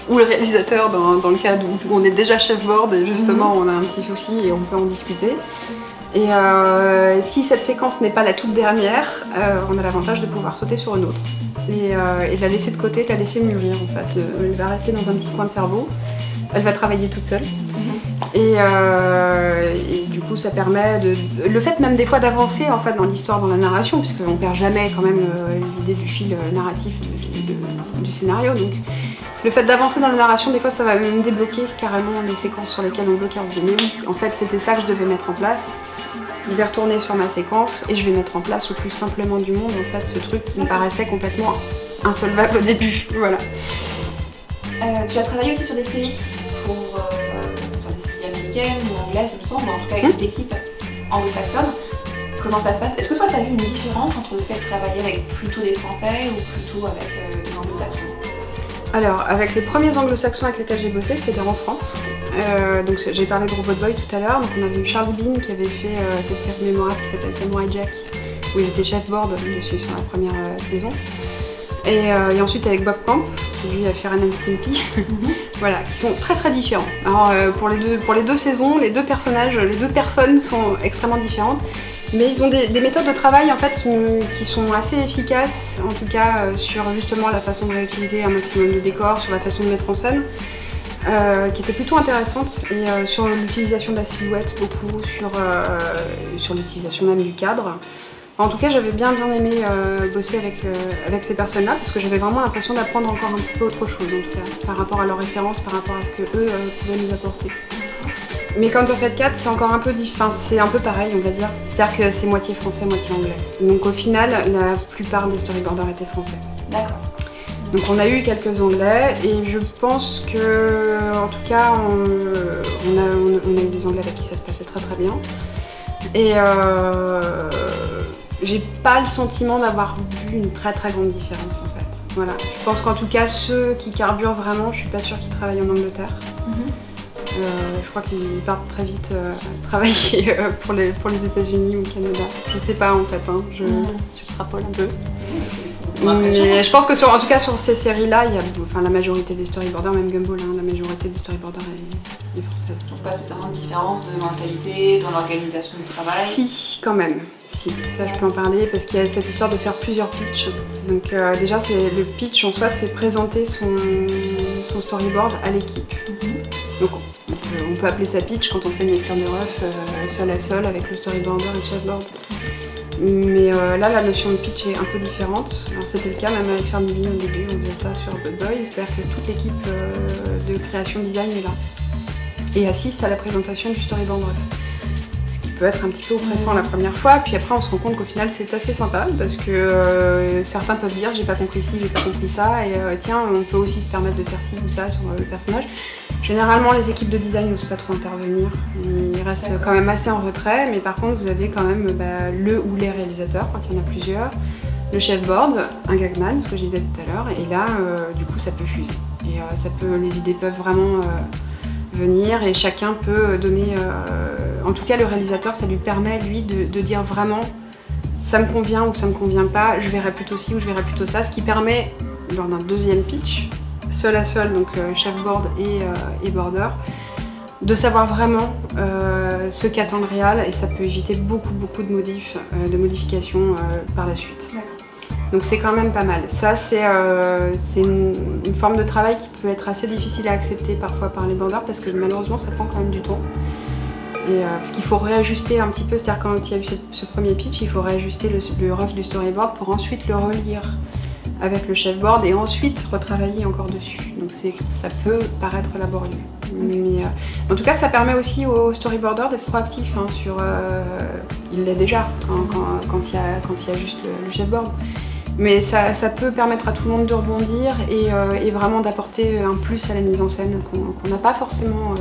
ou le réalisateur dans le cas où on est déjà chef-board et justement on a un petit souci et on peut en discuter. Et si cette séquence n'est pas la toute dernière, on a l'avantage de pouvoir sauter sur une autre et de la laisser de côté, de la laisser mûrir en fait. Elle va rester dans un petit coin de cerveau, elle va travailler toute seule. Et du coup ça permet le fait même des fois d'avancer en fait dans l'histoire, dans la narration, puisqu'on perd jamais quand même l'idée du fil narratif du scénario. Donc le fait d'avancer dans la narration, des fois ça va même débloquer carrément les séquences sur lesquelles on bloquait. On se dit mais oui, en fait c'était ça que je devais mettre en place. Je vais retourner sur ma séquence et je vais mettre en place le plus simplement du monde en fait ce truc qui me paraissait complètement insolvable au début. Voilà. Tu as travaillé aussi sur des séries pour des séries américaines ou anglaises, il me semble, en tout cas avec des équipes anglo-saxonnes. Comment ça se passe? Est-ce que toi tu as vu une différence entre le fait de travailler avec plutôt des Français ou plutôt avec des anglo-saxons? Alors, avec les premiers anglo-saxons avec lesquels j'ai bossé, c'était en France. Donc j'ai parlé de Robot Boy tout à l'heure, donc on avait eu Charlie Bean qui avait fait cette série mémorable qui s'appelle Samurai Jack, où il était chef-board dessus sur la première saison. Et ensuite avec Bob Camp, qui lui a fait Ren and Stimpy, voilà, qui sont très très différents. Alors pour les deux saisons, les deux personnages, les deux personnes sont extrêmement différentes, mais ils ont des méthodes de travail en fait qui sont assez efficaces, en tout cas sur justement la façon de réutiliser un maximum de décors, sur la façon de mettre en scène, qui était plutôt intéressante, et sur l'utilisation de la silhouette beaucoup, sur l'utilisation même du cadre. En tout cas, j'avais bien aimé bosser avec ces personnes-là parce que j'avais vraiment l'impression d'apprendre encore un petit peu autre chose, en tout cas, par rapport à leurs références, par rapport à ce que eux pouvaient nous apporter. Mais quand on fait 4, c'est encore un peu c'est un peu pareil, on va dire. C'est-à-dire que c'est moitié français, moitié anglais. Donc au final, la plupart des storyboarders étaient français. D'accord. Donc on a eu quelques anglais et je pense que, en tout cas, on a eu des anglais avec qui ça se passait très très bien. Et j'ai pas le sentiment d'avoir vu une très très grande différence en fait. Voilà. Je pense qu'en tout cas ceux qui carburent vraiment, je suis pas sûre qu'ils travaillent en Angleterre. Je crois qu'ils partent très vite travailler pour les États-Unis ou le Canada. Je sais pas en fait, hein. J'extrapole un peu. Mais je pense que en tout cas sur ces séries-là, il y a la majorité des storyboarders, même Gumball, hein, la majorité des storyboarders est française. Donc pas spécialement de différence de mentalité dans l'organisation du travail? Si, quand même. Si, ça je peux en parler parce qu'il y a cette histoire de faire plusieurs pitchs. Donc déjà, le pitch en soi, c'est présenter son storyboard à l'équipe. Donc on peut appeler ça pitch quand on fait une lecture de ref seul à seul avec le storyboarder et le chefboard. Mais là, la notion de pitch est un peu différente. Alors c'était le cas même avec Charlie Bean au début, on faisait ça sur Robot Boy, c'est-à-dire que toute l'équipe de création design est là et assiste à la présentation du storyboard ref. Ce qui peut être un petit peu oppressant la première fois, puis après on se rend compte qu'au final c'est assez sympa parce que certains peuvent dire j'ai pas compris ci, j'ai pas compris ça, et tiens, on peut aussi se permettre de faire ci ou ça sur le personnage. Généralement, les équipes de design n'osent pas trop intervenir, ils restent quand même assez en retrait, mais par contre, vous avez quand même le ou les réalisateurs, quand il y en a plusieurs, le chefboard, un gagman, ce que je disais tout à l'heure, et là, du coup, ça peut fuser. Et les idées peuvent vraiment venir, et chacun peut donner... en tout cas, le réalisateur, ça lui permet, lui, de dire vraiment ça me convient ou ça me convient pas, je verrai plutôt ci ou je verrai plutôt ça, ce qui permet, lors d'un deuxième pitch, seul à seul, donc chef-board et border, de savoir vraiment ce qu'attend le réal, et ça peut éviter beaucoup de modifications par la suite. Donc c'est quand même pas mal. Ça, c'est une forme de travail qui peut être assez difficile à accepter parfois par les borders, parce que malheureusement ça prend quand même du temps. Parce qu'il faut réajuster un petit peu, c'est-à-dire quand il y a eu ce premier pitch, il faut réajuster le rough du storyboard pour ensuite le relire avec le chefboard et ensuite retravailler encore dessus. Donc ça peut paraître laborieux. Mais en tout cas, ça permet aussi aux storyboarders d'être proactifs hein, sur... il l'est déjà hein, quand il y a juste le chefboard. Mais ça peut permettre à tout le monde de rebondir et vraiment d'apporter un plus à la mise en scène qu'on n'a pas forcément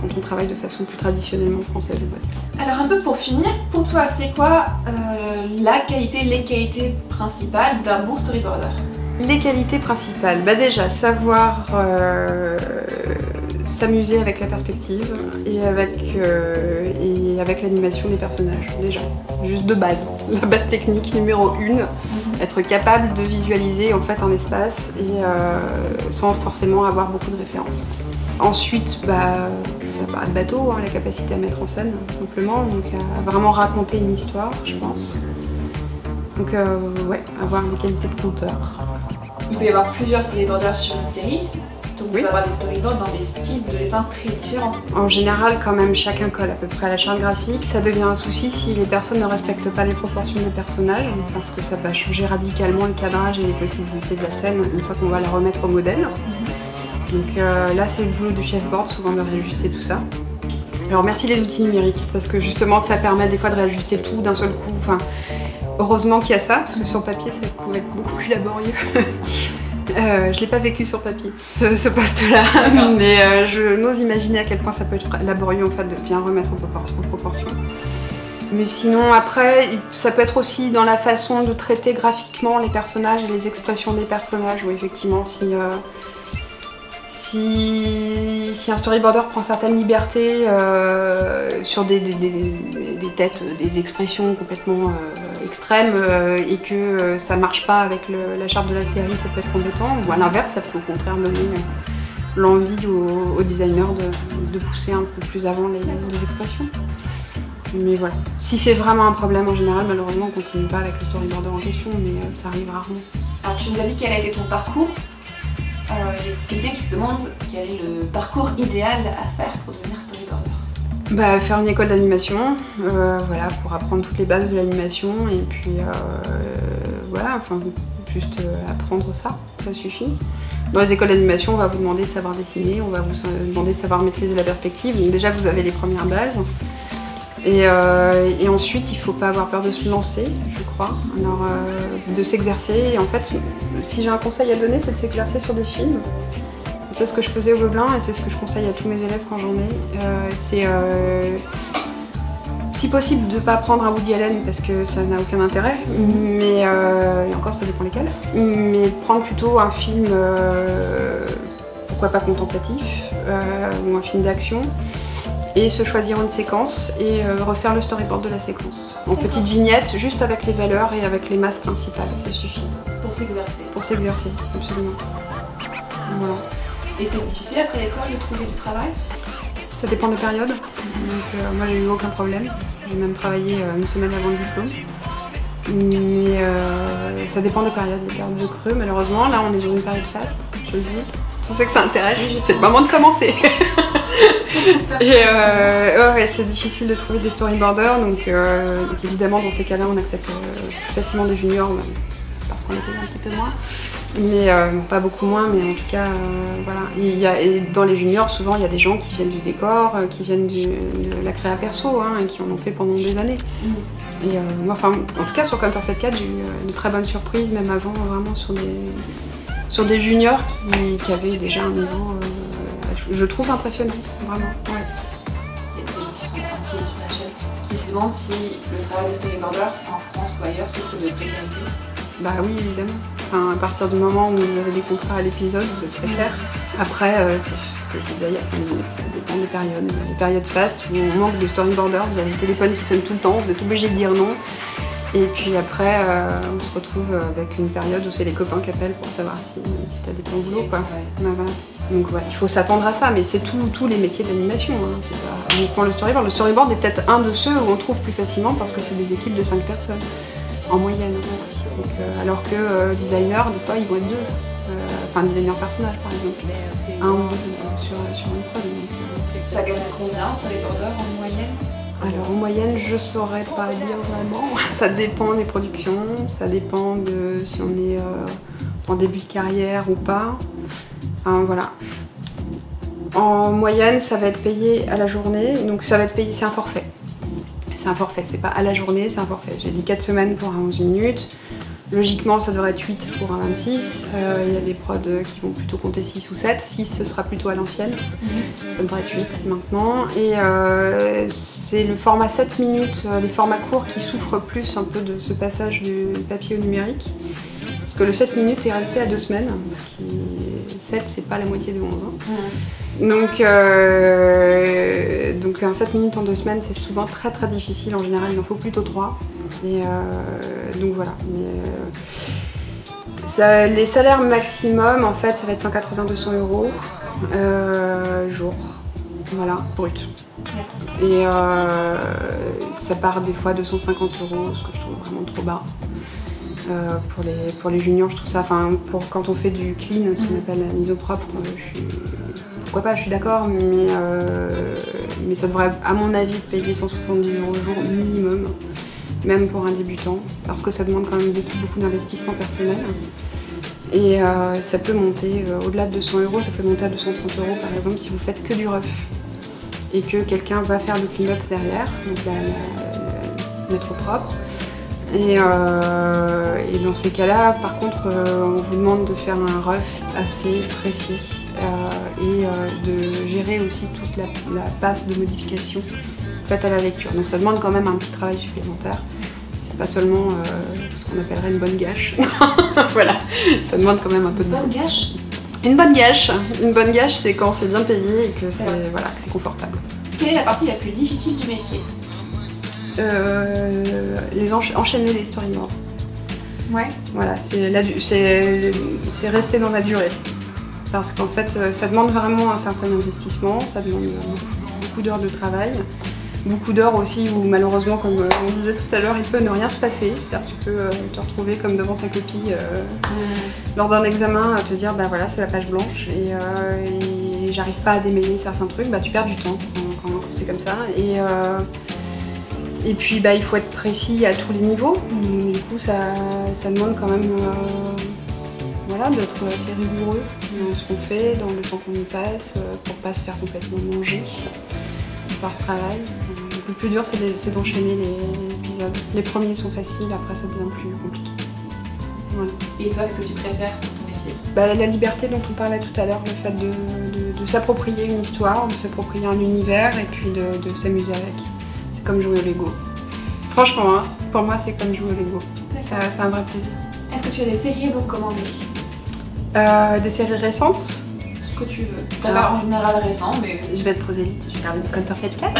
quand on travaille de façon plus traditionnellement française. Alors un peu pour finir, pour toi, c'est quoi les qualités principales d'un bon storyboarder? Les qualités principales, bah déjà savoir s'amuser avec la perspective et avec l'animation des personnages, déjà, juste de base, la base technique numéro 1, être capable de visualiser en fait un espace et sans forcément avoir beaucoup de références. Ensuite, bah, ça paraît bateau, hein, la capacité à mettre en scène, simplement, donc à vraiment raconter une histoire, je pense. Donc ouais, avoir des qualités de conteur. Il peut y avoir plusieurs storyboarders sur une série, donc il peut y avoir des storyboards dans des styles de dessin très différents. En général, quand même, chacun colle à peu près à la charte graphique. Ça devient un souci si les personnes ne respectent pas les proportions des personnages, parce que ça va changer radicalement le cadrage et les possibilités de la scène une fois qu'on va la remettre au modèle. Donc là, c'est le boulot du chefboard, souvent de réajuster tout ça. Alors merci les outils numériques, parce que justement, ça permet des fois de réajuster tout d'un seul coup. Enfin, heureusement qu'il y a ça, parce que sur papier, ça pouvait être beaucoup plus laborieux. Je l'ai pas vécu sur papier, ce poste-là, mais je n'ose imaginer à quel point ça peut être laborieux en fait, de bien remettre en proportion. Mais sinon, après, ça peut être aussi dans la façon de traiter graphiquement les personnages et les expressions des personnages, où effectivement, si un storyboarder prend certaines libertés sur des têtes, des expressions complètement extrêmes et que ça marche pas avec la charte de la série, ça peut être embêtant. Ou à l'inverse, ça peut au contraire donner l'envie aux designers de pousser un peu plus avant les expressions. Mais voilà. Si c'est vraiment un problème en général, malheureusement, on continue pas avec le storyboarder en question, mais ça arrive rarement. Alors tu nous as dit quel a été ton parcours. Il y a quelqu'un qui se demande quel est le parcours idéal à faire pour devenir storyboarder. Bah, faire une école d'animation, voilà, pour apprendre toutes les bases de l'animation et puis voilà, enfin juste apprendre ça suffit. Dans les écoles d'animation, on va vous demander de savoir dessiner, on va vous demander de savoir maîtriser la perspective, donc déjà vous avez les premières bases. Et ensuite, il ne faut pas avoir peur de se lancer, je crois, alors de s'exercer. Et en fait, si j'ai un conseil à donner, c'est de s'exercer sur des films. C'est ce que je faisais au Gobelin et c'est ce que je conseille à tous mes élèves quand j'en ai. C'est si possible de ne pas prendre un Woody Allen parce que ça n'a aucun intérêt, mais et encore ça dépend lesquels, mais prendre plutôt un film, pourquoi pas contemplatif, ou un film d'action. Et se choisir une séquence et refaire le storyboard de la séquence. En petite vignette, juste avec les valeurs et avec les masses principales, ça suffit. Pour s'exercer. Pour s'exercer, absolument. Voilà. Et c'est difficile après l'école de trouver du travail? Ça dépend des périodes. Donc moi j'ai eu aucun problème. J'ai même travaillé une semaine avant le diplôme. Mais ça dépend des périodes, des périodes de creux malheureusement. Là on est dans une période faste, je le dis. Tous ceux que ça intéresse, c'est le moment de commencer. Et ouais, c'est difficile de trouver des storyboarders, donc évidemment dans ces cas-là on accepte facilement des juniors parce qu'on les paye un petit peu moins, mais pas beaucoup moins, mais en tout cas voilà. Et dans les juniors souvent il y a des gens qui viennent du décor, qui viennent de la créa perso hein, et qui en ont fait pendant des années. Et moi, enfin, en tout cas sur Counterfeit 4 j'ai eu de très bonnes surprises même avant, vraiment sur des juniors qui avaient déjà un niveau je trouve impressionnant, vraiment. Ouais. Il y a des gens qui sont inquiets sur la chaîne, qui se demandent si le travail de storyboarder en France ou ailleurs souffre de précarité. Bah oui, évidemment. Enfin, à partir du moment où vous avez des contrats à l'épisode, vous êtes précaire. Après, c'est ce que je disais il y a 5 minutes, ça dépend des périodes. Il y a des périodes fastes où on manque de storyboarder, vous avez le téléphone qui sonne tout le temps, vous êtes obligé de dire non. Et puis après, on se retrouve avec une période où c'est les copains qui appellent pour savoir si t'as des plans boulot, quoi. Ouais, voilà. Donc ouais, il faut s'attendre à ça, mais c'est tous les métiers de l'animation. Hein. C'est pas uniquement le storyboard. Le storyboard est peut-être un de ceux où on trouve plus facilement parce que c'est des équipes de 5 personnes, en moyenne. Donc, alors que designer, des fois, ils vont être 2. Enfin, designer personnage, par exemple. 1 ou 2 sur une prod. Ça gagne combien, storyboarder, en moyenne? Alors en moyenne, je saurais pas dire vraiment. Ça dépend des productions, ça dépend de si on est en début de carrière ou pas. Enfin, voilà. En moyenne, ça va être payé à la journée, donc ça va être payé, c'est un forfait. C'est un forfait, c'est pas à la journée, c'est un forfait. J'ai dit 4 semaines pour un 11 minutes. Logiquement, ça devrait être 8 pour un 26. Il y a des prods qui vont plutôt compter 6 ou 7. 6, ce sera plutôt à l'ancienne. Ça devrait être 8 maintenant. Et c'est le format 7 minutes, les formats courts qui souffrent plus un peu de ce passage du papier au numérique. Parce que le 7 minutes est resté à 2 semaines. Ce qui... 7, c'est pas la moitié de 11. Hein. Donc un 7 minutes en 2 semaines, c'est souvent très très difficile. En général, il en faut plutôt 3. Et donc voilà. Les salaires maximum, en fait, ça va être 180-200 euros jour. Voilà, brut. Et ça part des fois 250 euros, ce que je trouve vraiment trop bas. Pour les juniors, je trouve ça, enfin, quand on fait du clean, ce qu'on appelle la mise au propre, pourquoi pas, je suis d'accord, mais ça devrait, à mon avis, payer 170 € au jour minimum, même pour un débutant, parce que ça demande quand même beaucoup d'investissement personnel. Et ça peut monter, au-delà de 200 €, ça peut monter à 230 € par exemple, si vous faites que du rough, et que quelqu'un va faire le clean-up derrière, donc la mettre au propre. Et dans ces cas-là, par contre, on vous demande de faire un rough assez précis et de gérer aussi toute la passe de modification faite à la lecture. Donc ça demande quand même un petit travail supplémentaire. C'est pas seulement ce qu'on appellerait une bonne gâche. Voilà, ça demande quand même un peu de... Bonne gâche? Une bonne gâche. Une bonne gâche, c'est quand c'est bien payé et que c'est voilà, que c'est confortable. Quelle est la partie la plus difficile du métier? Enchaîner les storyboards. Ouais. Voilà, c'est rester dans la durée. Parce qu'en fait, ça demande vraiment un certain investissement, ça demande beaucoup d'heures de travail. Beaucoup d'heures aussi où malheureusement, comme on disait tout à l'heure, il peut ne rien se passer. C'est-à-dire que tu peux te retrouver comme devant ta copie lors d'un examen à te dire bah voilà, c'est la page blanche et j'arrive pas à démêler certains trucs, bah tu perds du temps quand c'est comme ça. Et puis bah, il faut être précis à tous les niveaux, donc, du coup ça demande quand même voilà, d'être assez rigoureux dans ce qu'on fait, dans le temps qu'on y passe, pour pas se faire complètement manger par ce travail. Donc, le plus dur c'est d'enchaîner les épisodes. Les premiers sont faciles, après ça devient plus compliqué. Voilà. Et toi, qu'est-ce que tu préfères dans ton métier? Bah, la liberté dont on parlait tout à l'heure, le fait de s'approprier une histoire, de s'approprier un univers et puis de s'amuser avec. C'est comme jouer au Lego. Franchement, hein, pour moi, c'est comme jouer au Lego. C'est un vrai plaisir. Est-ce que tu as des séries à nous recommander? Des séries récentes? Ce que tu veux. Je préfère en général récent, mais... Je vais être prosélyte, je vais parler de Counterfeit 4.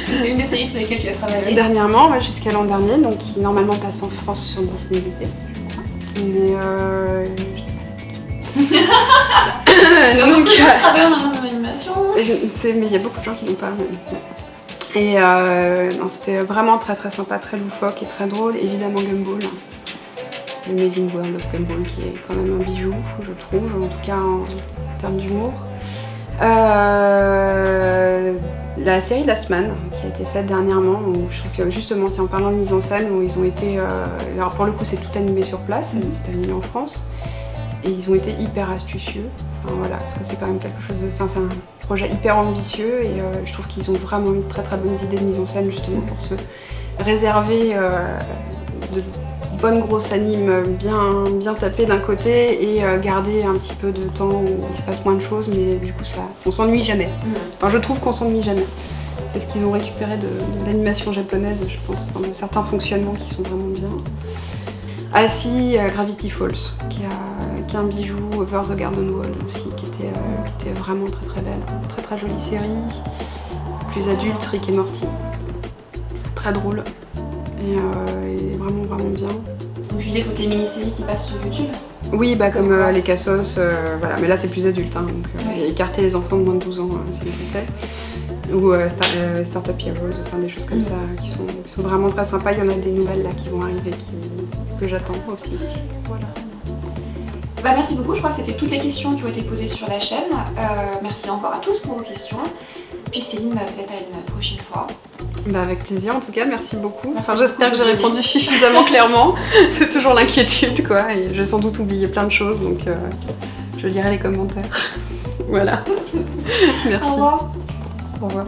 C'est une des séries sur lesquelles tu as travaillé? Dernièrement, ouais, jusqu'à l'an dernier, donc qui normalement passe en France sur Disney XD. Mais donc, travailler en animation. Mais il y a beaucoup de gens qui n'ont pas. Et c'était vraiment très très sympa, très loufoque et très drôle. Évidemment Gumball, Amazing World of Gumball, qui est quand même un bijou, je trouve, en tout cas en termes d'humour. La série Last Man, qui a été faite dernièrement, où je trouve que justement, en parlant de mise en scène, où ils ont été... alors pour le coup, c'est tout animé sur place, c'est animé en France, et ils ont été hyper astucieux. Enfin, voilà, parce que c'est quand même quelque chose de... Enfin, c'est un projet hyper ambitieux, et je trouve qu'ils ont vraiment eu de très très bonnes idées de mise en scène, justement, pour se réserver de bonnes grosses animes bien tapées d'un côté, et garder un petit peu de temps où il se passe moins de choses, mais du coup, on s'ennuie jamais. Enfin, je trouve qu'on s'ennuie jamais. C'est ce qu'ils ont récupéré de l'animation japonaise, je pense, de certains fonctionnements qui sont vraiment bien. Ah si, Gravity Falls, qui est un bijou, Over the Garden Wall aussi, qui était vraiment très très belle. Très très jolie série, plus adulte, Rick et Morty. Très drôle. et vraiment vraiment bien. Donc tu disais toutes les mini-séries qui passent sur YouTube? Oui, bah comme les Cassos, voilà, mais là c'est plus adulte, hein, donc écarter les enfants de moins de 12 ans, c'est plus fait. Ou Startup Heroes, enfin des choses comme ça qui sont vraiment très sympas. Il y en a des nouvelles là qui vont arriver que j'attends aussi. Voilà. Bah, merci beaucoup, je crois que c'était toutes les questions qui ont été posées sur la chaîne. Merci encore à tous pour vos questions. Puis Céline, peut-être à une prochaine fois. Bah avec plaisir en tout cas, merci beaucoup. Enfin, j'espère que j'ai répondu suffisamment clairement. C'est toujours l'inquiétude quoi, et j'ai sans doute oublié plein de choses, donc je lirai les commentaires. Voilà. Merci. Au revoir. Au revoir.